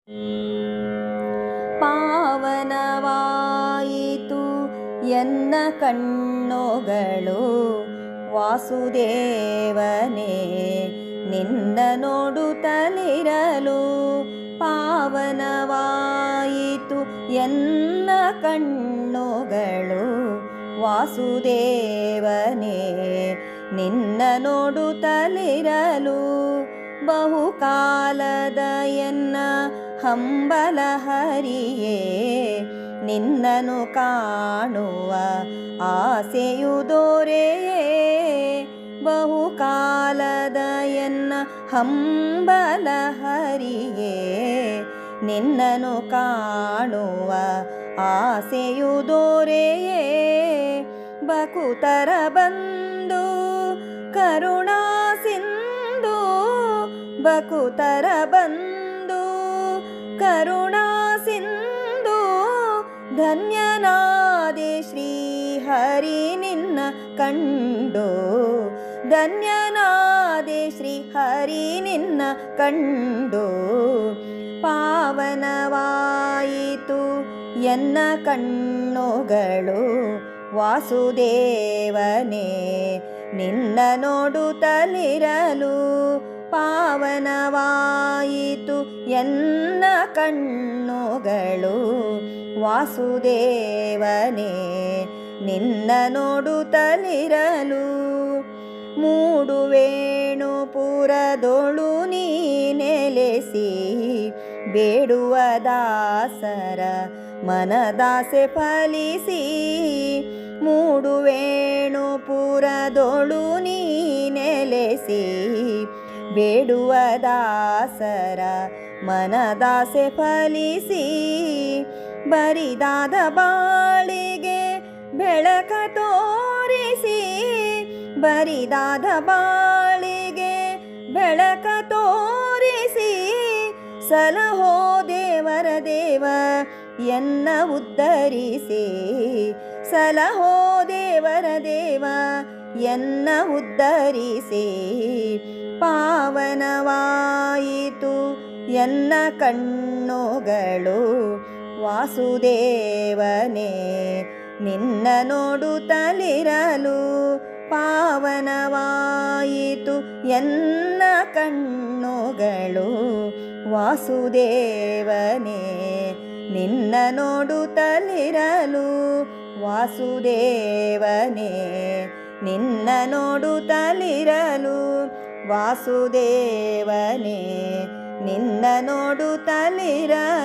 ಪಾವನವಾಯಿತು ಎನ್ನ ಕಣ್ಣುಗಳು ವಾಸುದೇವನೇ ನಿನ್ನ ನೋಡುತ್ತಲಿರಲು. ಪಾವನವಾಯಿತು ಎನ್ನ ಕಣ್ಣುಗಳು ವಾಸುದೇವನೇ ನಿನ್ನ ನೋಡುತ್ತಲಿರಲು. ಬಹುಕಾಲದ ಎನ್ನ ಹಂಬಲ ಹರಿಯೇ ನಿನ್ನನು ಕಾಣುವ ಆಸೆಯು ದೊರೆಯೇ. ಬಹುಕಾಲದ ಎನ್ನ ಹಂಬಲ ಹರಿಯೇ ನಿನ್ನನು ಕಾಣುವ ಆಸೆಯು ದೊರೆಯೇ. ಬಕುತರ ಬಂದು ಕರುಣಾ ಸಿಂಧು ಬಕುತರ ಬಂದು ಕರುಣಾ ಸಿಂಧು ಧನ್ಯನಾದೆ ಶ್ರೀ ಹರಿ ನಿನ್ನ ಕಂಡು. ಧನ್ಯನಾದೆ ಶ್ರೀ ಹರಿ ನಿನ್ನ ಕಂಡು. ಪಾವನವಾಯಿತು ಎನ್ನ ಕಣ್ಣುಗಳು ವಾಸುದೇವನೇ ನಿನ್ನ ನೋಡುತ್ತಲಿರಲು. ಪಾವನವಾಯಿತು ಎನ್ನ ಕಣ್ಣುಗಳು ವಾಸುದೇವನೇ ನಿನ್ನ ನೋಡುತ್ತಲಿರಲು. ಮೂಡುವೇಣುಪುರದೊಳು ನೀ ನೆಲೆಸಿ ಬೇಡುವ ದಾಸರ ಮನದಾಸೆ ಫಲಿಸಿ. ಮೂಡುವೇಣುಪುರದೊಳು ನೀ ನೆಲೆಸಿ ಬೇಡುವ ದಾಸರ ಮನದಾಸೆ ಫಲಿಸಿ. ಬರಿದಾದ ಬಾಳಿಗೆ ಬೆಳಕ ತೋರಿಸಿ ಬರಿದಾದ ಬಾಳಿಗೆ ಬೆಳಕ ತೋರಿಸಿ. ಸಲಹೋ ದೇವರ ದೇವ ಎನ್ನ ಉದ್ಧರಿಸಿ. ಸಲಹೋ ದೇವರ ದೇವ ಎನ್ನ ಉದ್ಧರಿಸಿ. ಪಾವನವಾಯಿತು ಎನ್ನ ಕಣ್ಣುಗಳು ವಾಸುದೇವನೇ ನಿನ್ನ ನೋಡುತ್ತಲಿರಲು. ಪಾವನವಾಯಿತು ಎನ್ನ ಕಣ್ಣುಗಳು ವಾಸುದೇವನೇ ನಿನ್ನ ನೋಡುತ್ತಲಿರಲು. ವಾಸುದೇವನೇ ನಿನ್ನ ನೋಡುತ್ತಲಿರಲು. ವಾಸುದೇವನೇ ನಿನ್ನ ನೋಡುತ್ತಲಿರಲು.